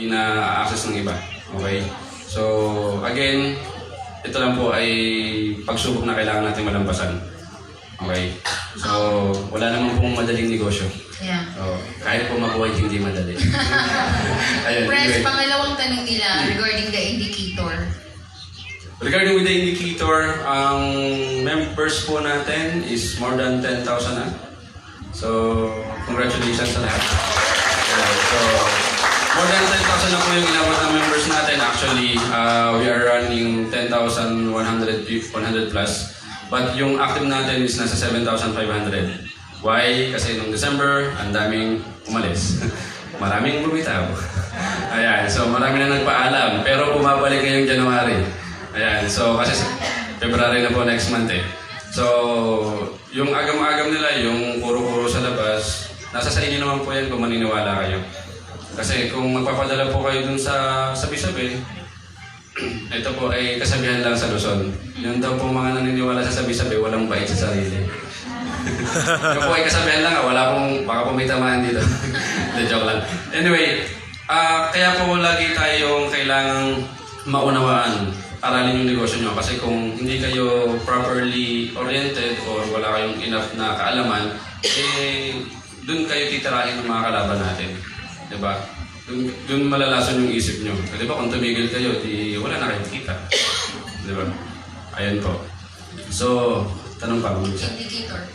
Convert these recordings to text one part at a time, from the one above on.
na-access ng iba. Okay? So, again, ito lang po ay pagsubok na kailangan natin malampasan. Okay? So, wala naman pong madaling negosyo. Yeah. So, kahit po mabuhay, hindi madali. Ayun, Press, anyway. pangalawang tanong nila regarding the indicator. Regarding with the indicator, ang members po natin is more than 10,000 na. So, congratulations sa lahat. So, more than 10,000 na po yung inabot ng members natin. Actually, we are running 10,100 plus. But yung active natin is nasa 7,500. Why? Kasi nung December, ang daming umalis. Maraming bumitaw. Ayan, so marami na nagpaalam. Pero bumabalik ngayong January. Ayan, so kasi February na po next month eh. So, yung agam-agam nila, yung puro-puro sa labas, nasa sa inyo naman po yan kung maniniwala kayo. Kasi kung magpapadala po kayo dun sa sabi-sabi, ito po ay kasabihan lang sa Luzon. Yun daw po mga naniniwala sa sabi-sabi, walang bait sa sarili. Ito po ay kasabihan lang, wala pong, baka po may tamaan dito. The joke lang. Anyway, kaya po lagi tayong kailangang maunawaan, aralin yung negosyo nyo. Kasi kung hindi kayo properly oriented or wala kayong enough na kaalaman, eh, dun kayo titirahin ng mga kalaban natin. Diba? Dun malalason yung isip nyo. Diba kung tumigil kayo, di wala na kayong kita. Diba? Ayan po. So, tanong pa. Indicator.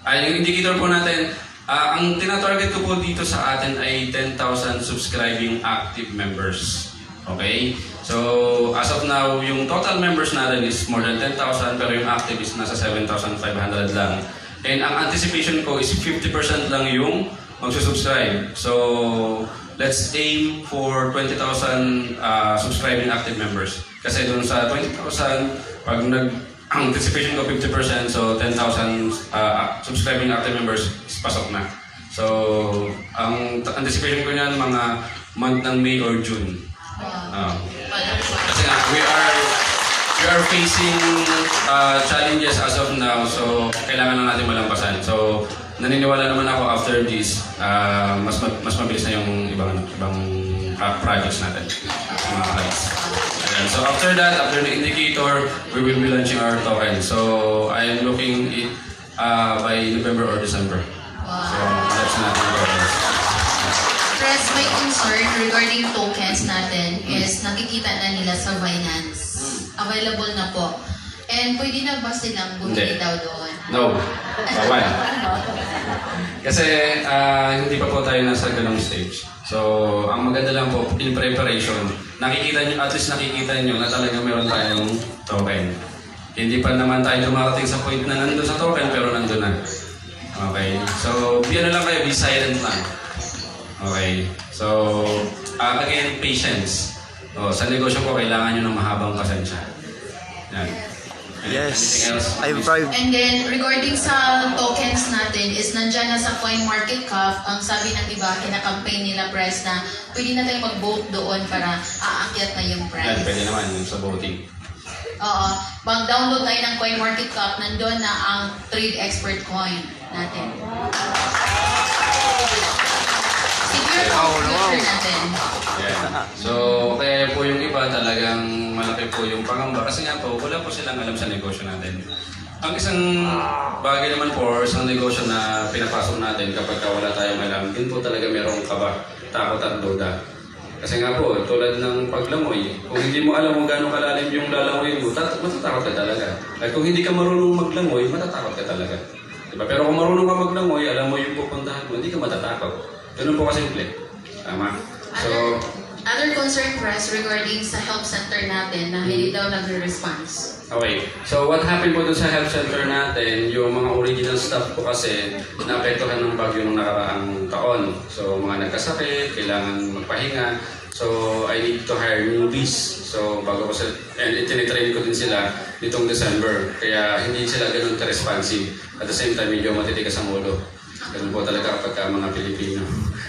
Yung indicator po natin, ang tinatarget ko po dito sa atin ay 10,000 subscribing active members. Okay? So, as of now, yung total members natin is more than 10,000 pero yung active is nasa 7,500 lang. And ang anticipation ko is 50% lang yung magsusubscribe. So, let's aim for 20,000 subscribing active members. Kasi doon sa 20,000, pag anticipation ko 50%, so 10,000 subscribing active members is pasok na. So, ang anticipation ko niyan mga month ng May or June. Kasi nga, we are facing challenges as of now, so kailangan lang natin malampasan. So, naniniwala naman ako after this, mas mabilis na yung ibang projects natin. Mga clients. So after that, after the indicator, we will be launching our token. So I am looking it by November or December. So that's natin tokens. Press, my concern regarding tokens natin is nakikita na nila sa Binance. Available na po. And pwede na ba silang bumili daw doon? No. Bawal. Kasi hindi pa po tayo nasa ganong stage. So, ang maganda lang po, in preparation, nakikita nyo, at least nakikita nyo na talaga meron tayong token. Hindi pa naman tayo dumarating sa point na nandun sa token, pero nandun na. Okay. So, ano lang kayo, be silent lang. Okay. So, again, patience. Sa negosyo ko, kailangan nyo ng mahabang pasensya. Yan. Yes, I'm proud. And then, regarding sa tokens natin, is nandyan na sa CoinMarketCap, ang sabi ng iba, kinakampaign nila press na pwede na tayo mag-vote doon para aakyat na yung Yan, price. pwede naman yung sa voting. Oo. Mag-download tayo ng CoinMarketCap, nandun na ang Trade Expert Coin natin. Secure po ang future natin. Yeah. So, kaya po yung iba talagang malaki po yung pangamba kasi nga po, wala po silang alam sa negosyo natin. Ang isang bagay naman po, or isang negosyo na pinapasok natin kapag wala tayong alam, din po talaga merong kaba, takot at duda. Kasi nga po, tulad ng paglangoy, kung hindi mo alam kung gaano kalalim yung lalangoy mo, matatakot ka talaga. At kung hindi ka marunong maglangoy, matatakot ka talaga. Diba? Pero kung marunong ka maglangoy, alam mo yung pupuntahan mo, hindi ka matatakot. Ganun po kasimple. Tama? So, Other concern press regarding sa help center natin na hindi daw nagre-response. okay. So, what happened po dun sa health center natin, yung mga original staff ko kasi naapektuhan ng bagyo nung nakaraang taon. So, mga nagkasakit, kailangan magpahinga. So, I need to hire newbies. So, bago ko and itinitrain ko din sila nitong December. Kaya hindi sila ganun ka-responsive. At the same time, medyo matitigas ang ulo. Ganun po talaga kapag mga Pilipino.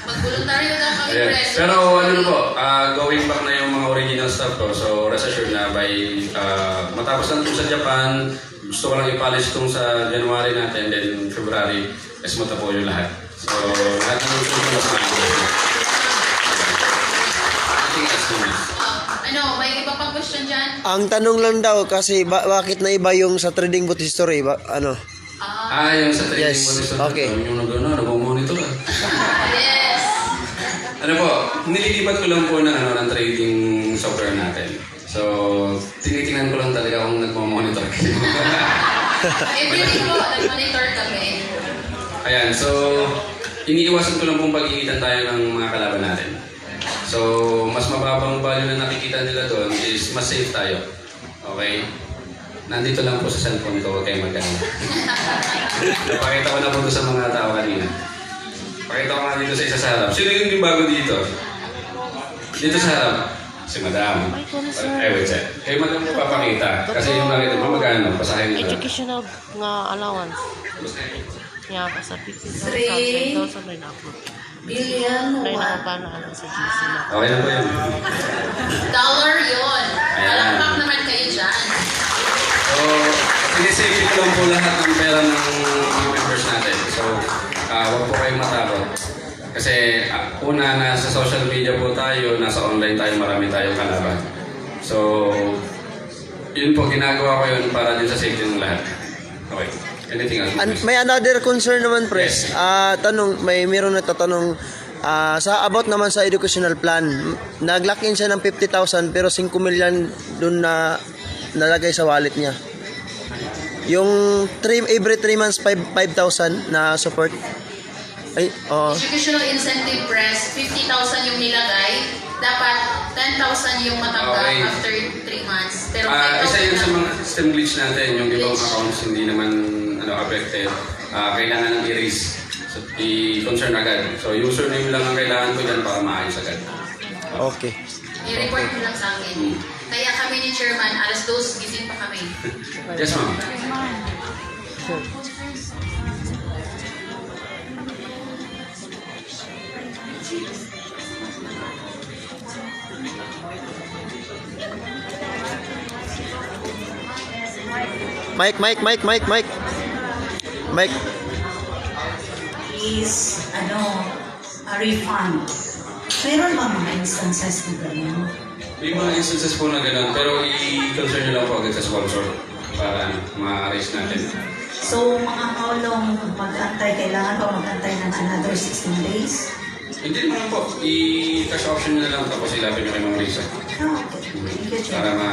Mag-voluntaryo daw kami press. Pero ano po, going back na yung mga original stuff ko. So rest assured na by matapos na ito sa Japan, gusto ko lang i-polish itong sa January natin, then February, smooth na po yung lahat. So lahat ng ito mas Ano, may iba pang question dyan? Ang tanong lang daw kasi bakit na iba yung sa trading boot history? Ano? Yung sa trading Yes, monitor. okay. Yung nag-monitor. Yes! Ano po, nililipat ko lang po ng trading software natin. So, tinitingnan ko lang talaga kung nagmo-monitor kayo. Everything po, nag-monitor kami. Ayan, so, iniiwasan ko lang pong pag-iitan tayo ng mga kalaban natin. So, mas mababang value na nakikita nila doon is mas safe tayo. Okay? Nandito lang po sa cellphone ko, huwag kayong magkano. Napakita ko na po doon sa mga tao kanina. Pakita ko nga dito sa isa sa harap. Sino yung bago dito? Dito sa harap. Si Madam. Wait, sir. Kay Madam mo papakita. Kasi yung nakita mo, magkano? Pasahin nila. Educational nga allowance. Kaya ka sa 50,000, 10,000 rin ako. Billion, Try what? na paano ano sa GC na. Okay na po yun. Dollar yun. Ayan. Alam naman kayo dyan. So, sinisafety ko lang po lahat ng pera ng mga members natin. So, huwag po kayong matakot. Kasi una, nasa social media po tayo, nasa online tayo, marami tayong kalaban. So, yun po, ginagawa ko yun para din sa safety ng lahat. Okay. Anything else? May another concern naman, Pres. Mayroon nagtatanong sa about naman sa educational plan. Nag-lock in siya ng 50,000 pero 5 million dun na nalagay sa wallet niya. Yung every 3 months 5,000 na support. Ay, oo. Educational incentive press, 50,000 yung nilagay. Dapat 10,000 yung matanggap Okay. after 3 months. Pero Isa yun 5,000 sa lang. mga system glitch natin, yung ibang accounts hindi naman affected. Kailangan ng i-raise. So, i-concern agad. So, username lang ang kailangan ko dyan para maayos agad. Okay. I-report mo lang sa akin. Kaya kami ni Chairman, alas 2, gising pa kami. Yes, ma'am. Mike. Is, a refund. Meron ba mga instances na gano'n? May mga instances po na gano'n, pero i-concern nyo lang po agad sa sponsor para ma-raise natin. So, mga how long mag-antay? Kailangan pa mag-antay ng another 16 days? Hindi naman po, i-cash option nyo na lang tapos ilapin nyo kay Ma'am Risa. Ah, okay. Thank you, Chair. Para ma